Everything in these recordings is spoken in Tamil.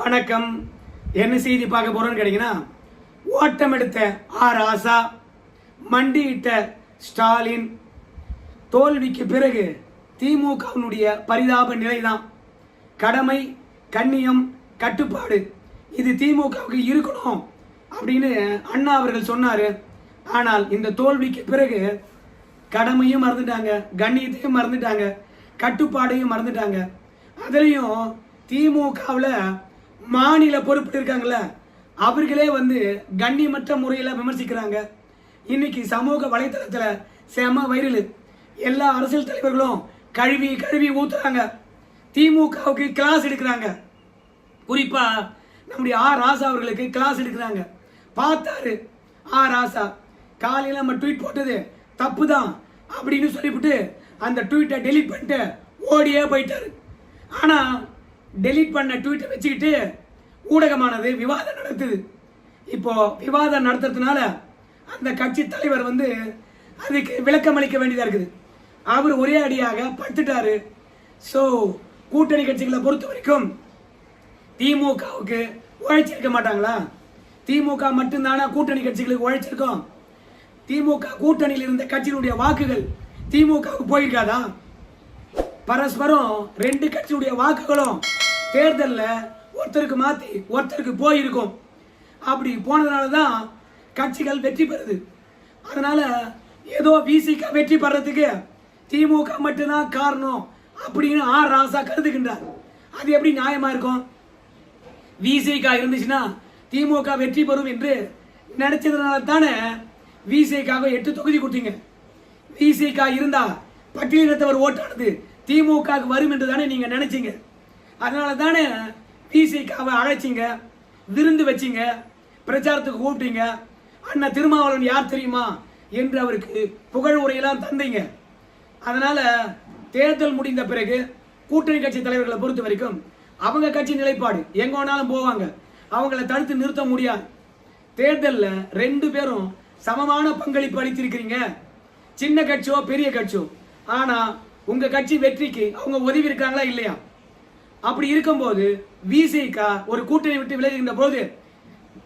வணக்கம். என்ன செய்தி பார்க்க போறோம்னு கேட்டீங்கன்னா, ஓட்டம் எடுத்த ஆர் ராசா, மண்டியிட்ட ஸ்டாலின், தோல்விக்கு பிறகு திமுகவினுடைய பரிதாப நிலைதான். கடமை, கண்ணியம், கட்டுப்பாடு இது திமுகவுக்கு இருக்கணும் அப்படின்னு அண்ணா அவர்கள் சொன்னாரு. ஆனால் இந்த தோல்விக்கு பிறகு கடமையும் மறந்துட்டாங்க, கண்ணியத்தையும் மறந்துட்டாங்க, கட்டுப்பாடையும் மறந்துட்டாங்க. அதுலேயும் திமுகவில் மாநில பொறுப்பு இருக்காங்கல்ல, அவர்களே கண்ணியமற்ற முறையில் விமர்சிக்கிறாங்க. இன்னைக்கு சமூக வலைத்தளத்தில் செம வைரல். எல்லா அரசியல் தலைவர்களும் கழுவி கழுவி ஊத்துறாங்க, திமுகவுக்கு கிளாஸ் எடுக்கிறாங்க. குறிப்பா நம்முடைய ஆர் ராசா அவர்களுக்கு கிளாஸ் எடுக்கிறாங்க. பார்த்தாரு ஆர் ராசா, காலையில் நம்ம ட்வீட் போட்டது தப்பு தான் அப்படின்னு சொல்லிவிட்டு அந்த ட்வீட்டை டெலீட் பண்ணிட்டு ஓடியே போயிட்டாரு. ஆனால் டெலீட் பண்ண ட்வீட்டை வச்சுக்கிட்டு ஊடகமானது விவாதம் நடத்துது. இப்போ விவாதம் நடத்துறதுனால அந்த கட்சி தலைவர் அதுக்கு விளக்கம் அளிக்க வேண்டியதாக இருக்குது. அவர் ஒரே அடியாக படுத்துட்டாரு. ஸோ கூட்டணி கட்சிகளை பொறுத்த வரைக்கும் திமுகவுக்கு உழைச்சிருக்க மாட்டாங்களா? திமுக மட்டும்தானே கூட்டணி கட்சிகளுக்கு உழைச்சிருக்கோம். திமுக கூட்டணியில் இருந்த கட்சியினுடைய வாக்குகள் திமுகவுக்கு போயிருக்காதா? பரஸ்பரம் ரெண்டு கட்சியுடைய வாக்குகளும் தேர்தலில் ஒருத்தருக்கு மாற்றி ஒருத்தருக்கு போயிருக்கும். அப்படி போனதுனால தான் கட்சிகள் வெற்றி பெறுது. அதனால ஏதோ விசிக வெற்றி பெறதுக்கு திமுக மட்டும்தான் காரணம் அப்படின்னு ஆர் ராசா கருதுகின்றார். அது எப்படி நியாயமா இருக்கும்? விசிக இருந்துச்சுன்னா திமுக வெற்றி பெறும் என்று நினைச்சதுனால தானே விசிகாவை 8 தொகுதி கொடுத்தீங்க. விசிக இருந்தா பட்டியலினத்தவர் ஓட்டானது திமுக வரும் என்று தானே நீங்க நினைச்சீங்க. அதனால தானே விசிகாவை அழைச்சிங்க, விருந்து வச்சிங்க, பிரச்சாரத்துக்கு கூப்பிட்டீங்க. அண்ணா திருமாவளவன் யார் தெரியுமா என்று அவருக்கு புகழ் உரையெல்லாம் தந்தீங்க. அதனால தேர்தல் முடிந்த பிறகு கூட்டணி கட்சி தலைவர்களை பொறுத்த வரைக்கும் அவங்க கட்சி நிலைப்பாடு எங்க வேணாலும் போவாங்க, அவங்கள தடுத்து நிறுத்த முடியாது. தேர்தலில் ரெண்டு பேரும் சமமான பங்களிப்பு அளித்திருக்கிறீங்க, சின்ன கட்சியோ பெரிய கட்சியோ. ஆனா உங்க கட்சி வெற்றிக்கு அவங்க உதவி இருக்காங்களா இல்லையா? அப்படி இருக்கும்போது விசிக ஒரு கூட்டணி விட்டு விலகுகின்ற போது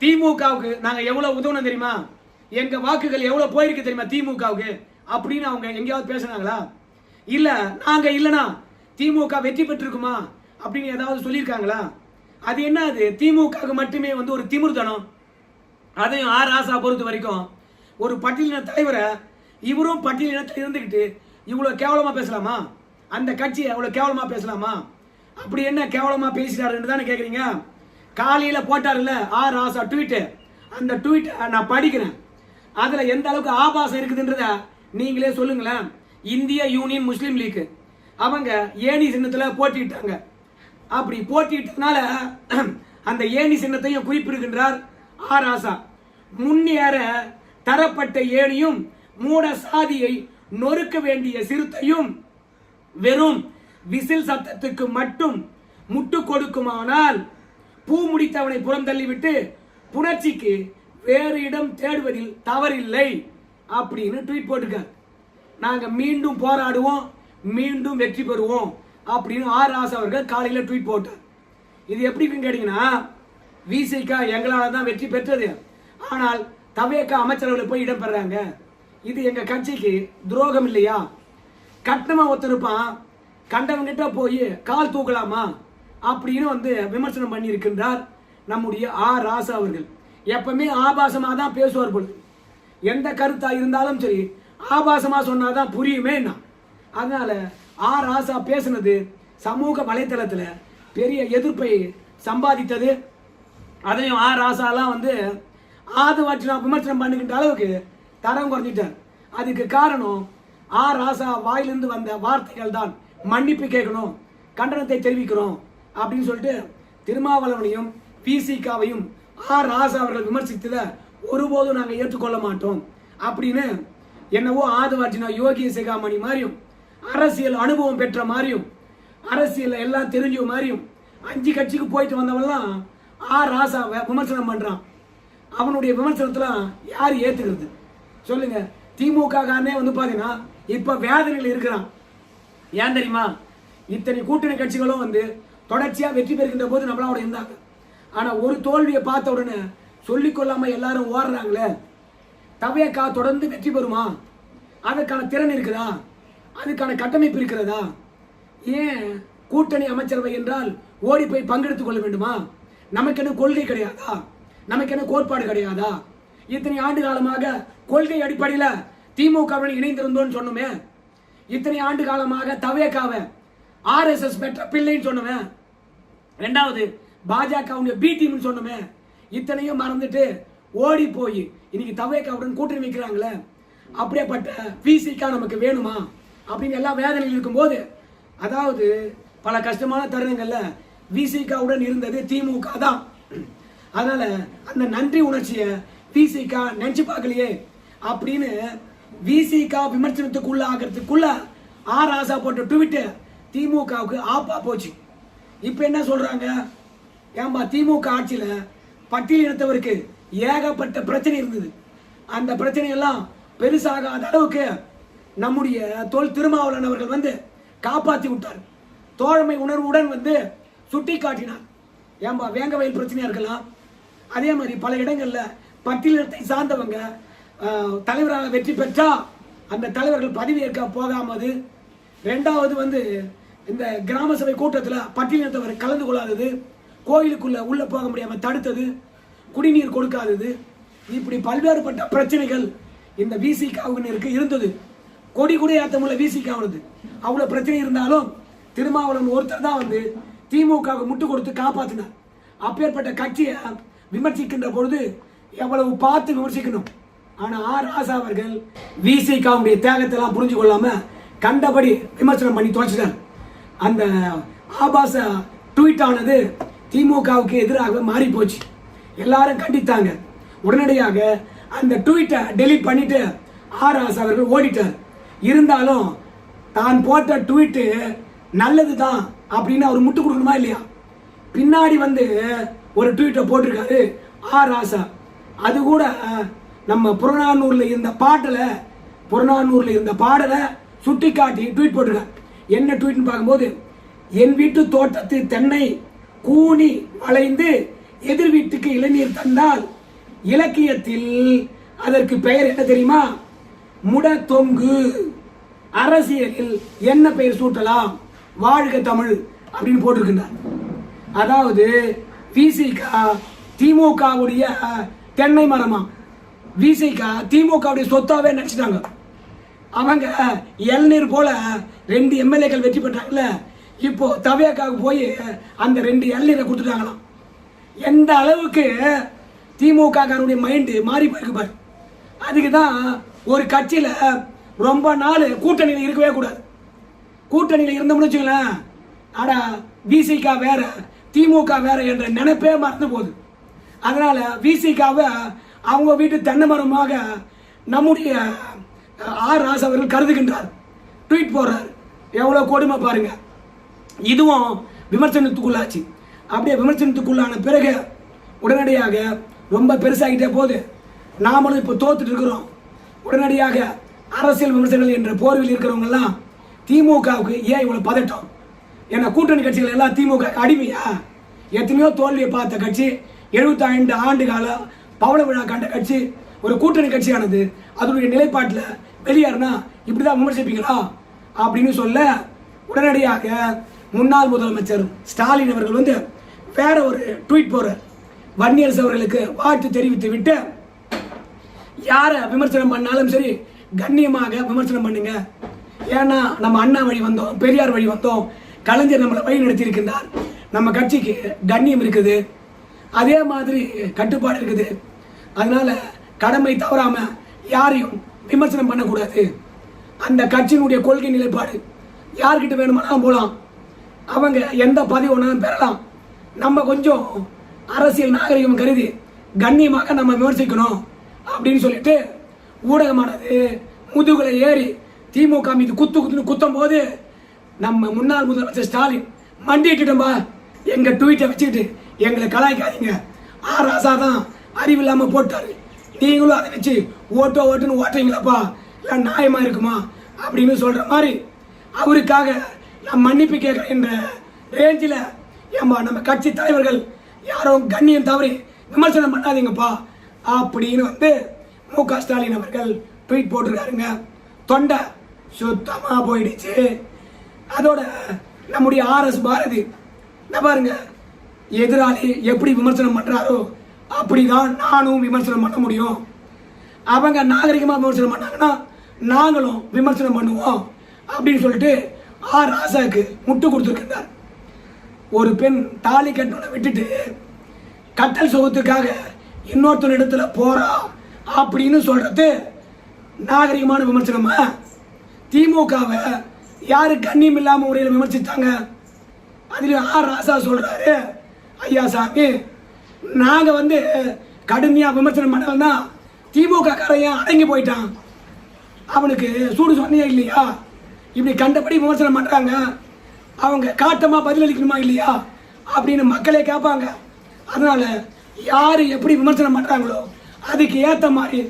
திமுகவுக்கு நாங்க எவ்வளவு உதவணும் தெரியுமா, எங்க வாக்குகள் எவ்வளவு போயிருக்கு தெரியுமா திமுகவுக்கு அப்படின்னு அவங்க எங்கேயாவது பேசினாங்களா? இல்ல நாங்க இல்லனா திமுக வெற்றி பெற்றிருக்குமா அப்படின்னு ஏதாவது சொல்லியிருக்காங்களா? அது என்ன, அது திமுக மட்டுமே ஒரு திமிர்தனம். அதையும் ஆர் ராசா பொறுத்த வரைக்கும் ஒரு பட்டியலின தலைவரை இவரும் பட்டியலினத்தில் இருந்துகிட்டு இவ்வளவு கேவலமா பேசலாமா? அந்த கட்சியை அவ்வளவு கேவலமா பேசலாமா? அப்படி என்ன கேவலமா பேசிட்டாருன்னு தானே கேக்குறீங்க. காலையில போட்டாருல்ல ஆர் ராசா ட்வீட், அந்த ட்வீட் நான் படிக்கிறேன். அதுல எந்த அளவுக்கு ஆபாசம் இருக்குதுன்றத நீங்களே சொல்லுங்களேன். இந்திய யூனியன் முஸ்லீம் லீக் அவங்க ஏணி சின்னத்துல போட்டிட்டாங்க. அப்படி போட்டிட்டதுனால அந்த ஏணி சின்னத்தையும் குறிப்பிடுகின்றார் ஆர் ராசா. முன்னேற தரப்பட்ட ஏணியும் மூட சாதியை நொறுக்க வேண்டிய சிறுத்தையும் வெறும் விசில் சத்தத்துக்கு மட்டும் முட்டு கொடுக்குமானால் பூ முடித்தவனை புறம் தள்ளிவிட்டு புணர்ச்சிக்கு வேறு இடம் தேடுவதில் தவறில்லை அப்படின்னு ட்வீட் போட்டிருக்கார். நாங்க மீண்டும் போராடுவோம், மீண்டும் வெற்றி பெறுவோம் அப்படின்னு ஆர் ராசா அவர்கள் காலையில ட்வீட் போட்டார். இது எப்படின்னு கேட்டீங்கன்னா, விசிக எங்களால தான் வெற்றி பெற்றது, ஆனால் தவேக அமைச்சரவையில் போய் இடம் பெறாங்க, இது எங்க கட்சிக்கு துரோகம் இல்லையா? கட்டணமா ஒருத்தருப்பான், கண்டவங்கிட்ட போய் கால் தூக்கலாமா அப்படின்னு விமர்சனம் பண்ணி இருக்கின்றார் நம்முடைய ஆர் ராசா அவர்கள். எப்பவுமே ஆபாசமா தான் பேசுவார் போல. எந்த கருத்தா இருந்தாலும் சரி ஆபாசமா சொன்னாதான் புரியுமே. அதனால ஆர் ராசா பேசுனது சமூக வலைத்தளத்துல பெரிய எதிர்ப்பை சம்பாதித்தது. அதையும் ஆர் ராசாலாம் ஆதவாற்றி விமர்சனம் பண்ணுகின்ற அளவுக்கு தரம் குறைஞ்சிட்டார். அதுக்கு காரணம் ஆர் ராசா வாயிலிருந்து வந்த வார்த்தைகள் தான். மன்னிப்பு கேட்கணும், கண்டனத்தை தெரிவிக்கிறோம் அப்படின்னு சொல்லிட்டு திருமாவளவனையும் விசிகாவையும் ஆர் ராசா அவர்கள் விமர்சித்ததை ஒருபோதும் நாங்கள் ஏற்றுக்கொள்ள மாட்டோம் அப்படின்னு என்னவோ ஆதவாற்றினா யோகி சிகாமணி மாதிரியும் அரசியல் அனுபவம் பெற்ற மாதிரியும் அரசியல் எல்லாம் தெரிஞ்ச மாதிரியும் 5 கட்சிக்கு போயிட்டு வந்தவெல்லாம் ஆர் ராசாவை விமர்சனம் பண்றான். அவனுடைய விமர்சனத்துல யார் ஏத்துக்கிறது சொல்லுங்க? திமுக காரனே பாத்தீங்கன்னா இப்ப வேதனையில் இருக்கிறான். ஏன் தெரியுமா? இத்தனை கூட்டணி கட்சிகளும் தொடர்ச்சியா வெற்றி பெறுகின்ற போது நம்மளோட இருந்தாங்க. ஆனா ஒரு தோல்வியை பார்த்த உடனே சொல்லிக்கொள்ளாம எல்லாரும் ஓடுறாங்களே. தவேகா தொடர்ந்து வெற்றி பெறுமா? அதற்கான திறன் இருக்குதா? அதுக்கான கட்டமைப்பு இருக்கிறதா? ஏன் கூட்டணி அமைச்சரவை என்றால் ஓடி போய் பங்கெடுத்துக் கொள்ள வேண்டுமா? நமக்கென கொள்கை கிடையாதா? நமக்கென கோட்பாடு கிடையாதா? இத்தனை ஆண்டு காலமாக கொள்கை அடிப்படையில் திமுகவுடன் இணைந்திருந்தோம்னு சொன்னோமே. இத்தனை ஆண்டு காலமாக தவேகாவை RSS பெற்ற பிள்ளைன்னு சொன்னோமே. ரெண்டாவது பாஜகவுடைய பி டீம்னு சொன்னோமே. இத்தனையும் மறந்துட்டு ஓடி போய் இன்னைக்கு தவேகாவுடன் கூட்டணி வைக்கிறாங்களே. அப்படியேப்பட்ட விசிகா நமக்கு வேணுமா அப்படின்னு எல்லா வேதனையில் இருக்கும்போது, அதாவது பல கஷ்டமான தருணங்கள்ல விசிகாவுடன் இருந்தது திமுக தான். அதனால அந்த நன்றி உணர்ச்சியை விசிகா நினைச்சு பார்க்கலையே அப்படின்னு விசிகா விமர்சனத்துக்குள்ள ஆகிறதுக்குள்ள ராசா போட்ட ட்வீட் திமுகவுக்கு ஆப்பா போச்சு. இப்ப என்ன சொல்றாங்க? ஏன்பா திமுக ஆட்சியில பட்டியலினத்தவருக்கு ஏகப்பட்ட பிரச்சனை இருந்தது. அந்த பிரச்சனையெல்லாம் பெருசாகாத அளவுக்கு நம்முடைய தொல் திருமாவளவன் அவர்கள் வந்து காப்பாற்றி விட்டார். தோழமை உணர்வுடன் வந்து சுட்டி காட்டினார். ஏன்பா வேங்க வயல் பிரச்சனையா இருக்கலாம். அதே மாதிரி பல இடங்கள்ல பட்டியலினத்தை சார்ந்தவங்க தலைவராக வெற்றி பெற்றா அந்த தலைவர்கள் பதவியேற்க போகாமது. ரெண்டாவது வந்து இந்த கிராம சபை கூட்டத்தில் பட்டியலினத்தவர் கலந்து கொள்ளாதது, கோயிலுக்குள்ள உள்ள போக முடியாம தடுத்தது, குடிநீர் கொடுக்காதது, இப்படி பல்வேறுபட்ட பிரச்சனைகள் இந்த விசிகாவினருக்கு இருந்தது. கொடி கூட ஏற்றமுள்ள விசிகாவுனது அவ்வளவு பிரச்சனை இருந்தாலும் திருமாவளவன் ஒருத்தர் தான் வந்து திமுகவுக்கு முட்டு கொடுத்து காப்பாற்றினார். அப்பேற்பட்ட கட்சியை விமர்சிக்கின்ற பொழுது எவ்வளவு பார்த்து விமர்சிக்கணும். ஆனா ராசா அவர்கள் விசிகாவுடைய தியாகத்தை எல்லாம் புரிஞ்சு கொள்ளாம கண்டபடி விமர்சனம் பண்ணி தொலைச்சிட்டார். அந்த ஆபாச ட்வீட் ஆனது திமுகவுக்கு எதிராக மாறி போச்சு. எல்லாரும் கண்டித்தாங்க. உடனடியாக அந்த ட்வீட்டை டெலீட் பண்ணிட்டு ராசா அவர்கள் ஓடிட்டார். இருந்தாலும் தான் போட்ட ட்வீட்டு நல்லது தான் அப்படின்னு அவர் முட்டு கொடுக்கணுமா இல்லையா? பின்னாடி வந்து ஒரு ட்வீட்டை போட்டிருக்காரு ராசா. அது கூட நம்ம புறநானூர்ல இருந்த பாடலை சுட்டி காட்டி ட்வீட் போட்டிருக்காரு. என்ன ட்வீட்னு பார்க்கும்போது, என் வீட்டு தோட்டத்து தென்னை கூனி வளைந்து எதிர் வீட்டுக்கு இளநீர் தந்தால் இலக்கியத்தில் அதற்கு பெயர் என்ன தெரியுமா? முட தொங்கு. அரசியலில் என்ன பெயர் சூட்டலாம்? வாழ்க தமிழ் அப்படின்னு போட்டிருக்கின்றார். அதாவது விசிகா திமுகவுடைய தென்னை மரமா, விசிகா திமுகவுடைய சொத்தாவே நினைச்சிட்டாங்க. அவங்க இளநீர் போல 2 எம்எல்ஏக்கள் வெற்றி பெற்றாங்கல்ல, இப்போ தவேகாவுக்கு போய் அந்த 2 இளநீரை கொடுத்துட்டாங்களாம். எந்த அளவுக்கு திமுக காரனுடைய மைண்டு மாறி போயிருக்கு பாரு. அதுக்கு தான் ஒரு கட்சியில ரொம்ப நாள் கூட்டணியில் இருக்கவே கூடாது. கூட்டணியில் இருந்தோம்னு வச்சுங்களேன், ஆடா விசிகா வேற திமுக வேற என்ற நினைப்பே மறந்து போகுது. அதனால விசிகாவை அவங்க வீட்டு தென்னை மரமாக நம்முடைய ராசா அவர்கள் கருதுகின்றார். ட்வீட் போடுறார். எவ்வளவு கொடுமை பாருங்க. இதுவும் விமர்சனத்துக்குள்ளாச்சு. அப்படியே விமர்சனத்துக்குள்ளான பிறகு உடனடியாக ரொம்ப பெருசாகிட்டே போகுது. நாமளும் இப்போ தோத்துட்டு இருக்கிறோம். உடனடியாக அரசியல் விமர்சனங்கள் என்ற போர்வில் இருக்கிறவங்க எல்லாம் திமுகவுக்கு ஏன் இவ்வளவு பதட்டம்? என்ன கூட்டணி கட்சிகள் எல்லாம் திமுக அடிமையா? எத்தனையோ தோல்வியை பார்த்த கட்சி, 75 ஆண்டு காலம் பவள விழா கண்ட கட்சி, ஒரு கூட்டணி கட்சியானது அதனுடைய நிலைப்பாட்டில் வெளியேறினா இப்படிதான் விமர்சிப்பீங்களா அப்படின்னு சொல்ல, உடனடியாக முன்னாள் முதலமைச்சர் ஸ்டாலின் அவர்கள் வந்து வேற ஒரு ட்வீட் போறார். வன்னியரசு அவர்களுக்கு வாழ்த்து தெரிவித்து விட்டு, யாரை விமர்சனம் பண்ணாலும் சரி கண்ணியமாக விமர்சனம் பண்ணுங்க. ஏன்னா நம்ம அண்ணா வழி வந்தோம், பெரியார் வழி வந்தோம், கலைஞர் நம்மளை வழி நடத்தி இருக்கின்றார், நம்ம கட்சிக்கு கண்ணியம் இருக்குது, அதே மாதிரி கட்டுப்பாடு இருக்குது. அதனால கடமை தவறாம யாரையும் விமர்சனம் பண்ணக்கூடாது. அந்த கட்சியினுடைய கொள்கை நிலைப்பாடு யார்கிட்ட வேணுமானாலும் போகலாம், அவங்க எந்த பதவி ஒன்றாலும் பெறலாம். நம்ம கொஞ்சம் அரசியல் நாகரிகம் கருதி கண்ணியமாக நம்ம விமர்சிக்கணும் அப்படின்னு சொல்லிட்டு ஊடகமானது முதுகுல ஏறி திமுக மீது குத்துன்னு குத்தும் போது நம்ம முன்னாள் முதலமைச்சர் ஸ்டாலின் மண்டிட்டுட்டோம்பா, எங்க ட்வீட்டை வச்சுக்கிட்டு எங்களை கலாய்க்காதீங்க, ராசா தான் அறிவில்லாம போட்டாரு, நீங்களும் அதை வச்சு ஓட்டுன்னு ஓட்டுறீங்களாப்பா, இல்லை நியாயமா இருக்குமா அப்படின்னு சொல்ற மாதிரி அவருக்காக நான் மன்னிப்பு கேட்கிறேன் என்ற ரேஞ்சில் ஏம்பா நம்ம கட்சி தலைவர்கள் யாரும் கண்ணியம் தவறி விமர்சனம் பண்ணாதீங்கப்பா அப்படின்னு வந்து மு.க. ஸ்டாலின் அவர்கள் ட்வீட் போட்டிருக்காருங்க. தொண்டை சுத்தமாக போயிடுச்சு. அதோட நம்முடைய RS பாரதி பாருங்க, எதிராளி எப்படி விமர்சனம் பண்றாரோ அப்படிதான் நானும் விமர்சனம் பண்ண முடியும். அவங்க நாகரிகமாக விமர்சனம் பண்ணாங்கன்னா நாங்களும் விமர்சனம் பண்ணுவோம் அப்படின்னு சொல்லிட்டு ராசாவுக்கு முட்டு கொடுத்துருக்கிறார். ஒரு பெண் தாலி கட்டணை விட்டுட்டு கட்டல் சுகத்துக்காக இன்னொருத்தர் இடத்துல போறா அப்படின்னு சொல்றது நாகரிகமான விமர்சனமா? திமுகவை யாரு கண்ணியம் இல்லாம முறையில் விமர்சித்தாங்க? அதுல ராசா சொல்றாரு, ஐயா சாமி நாங்க வந்து கடுமையா விமர்சனம் பண்ணலன்னா திமுக காரையன் அடங்கி போயிட்டான், அவனுக்கு சூடு சொன்னியா இல்லையா? இப்படி கண்டபடி விமர்சனம் பண்றாங்க, அவங்க காட்டமா பதிலளிக்கணுமா இல்லையா அப்படின்னு மக்களே கேட்பாங்க. அதனால யாரு எப்படி விமர்சனம் பண்றாங்களோ அதுக்கு ஏற்ற மாதிரி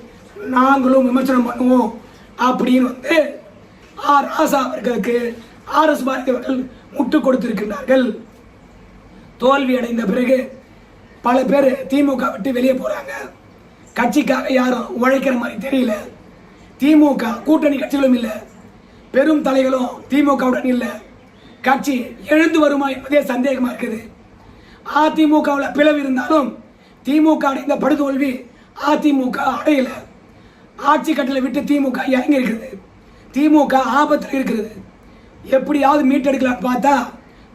நாங்களும் விமர்சனம் பண்ணுவோம் அப்படின்னு வந்து ராசா அவர்களுக்கு RS பாரதி அவர்கள் முட்டு கொடுத்திருக்கின்றார்கள். தோல்வி அடைந்த பிறகு பல பேர் திமுக விட்டு வெளியே போறாங்க. கட்சிக்காக யாரும் உழைக்கிற மாதிரி தெரியல. திமுக கூட்டணி கட்சிகளும் இல்லை, பெரும் தலைகளும் திமுகவுடன் இல்லை. கட்சி எழுந்து வருமா என்பதே சந்தேகமா இருக்குது. அதிமுகவில் பிளவு இருந்தாலும் திமுக அடைந்த படுதோல்வி அதிமுக அடையல. ஆட்சி கட்டளை விட்டு திமுக இறங்கி இருக்கிறது. திமுக ஆபத்தில் இருக்கிறது. எப்படியாவது மீட்டெடுக்கலான்னு பார்த்தா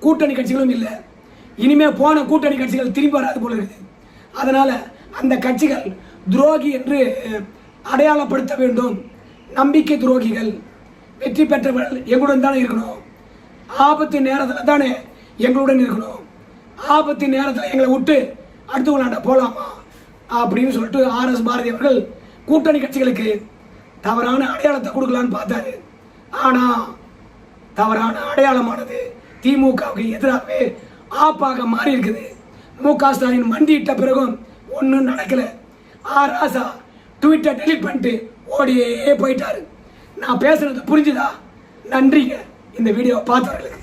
கூட்டணி கட்சிகளும் இல்லை. இனிமே போன கூட்டணி கட்சிகள் திரும்பி வராது போல இருக்குது. அதனால அந்த கட்சிகள் துரோகி என்று அடையாளப்படுத்த வேண்டும். நம்பிக்கை துரோகிகள். வெற்றி பெற்றவர்கள் எங்களுடன் தானே இருக்கணும். ஆபத்து நேரத்தில் தானே எங்களுடன் இருக்கணும். ஆபத்து நேரத்தில் எங்களை விட்டு அடுத்தவங்களாண்ட போகலாமா அப்படின்னு சொல்லிட்டு RS பாரதி அவர்கள் கூட்டணி கட்சிகளுக்கு தவறான அடையாளத்தை கொடுக்கலான்னு பார்த்தாரு. ஆனா தவறான அடையாளமானது திமுகவுக்கு எதிராகவே ஆப்பாக மாறி இருக்குது. மு.க. ஸ்டாலின் மண்டியிட்ட பிறகும் ஒன்றும் நடக்கல. ராசா ட்விட்டை டெலிட் பண்ணிட்டு ஓடியே போயிட்டாரு. நான் பேசுறது புரிஞ்சுதா? நன்றிங்க இந்த வீடியோவை பார்த்தவர்களுக்கு.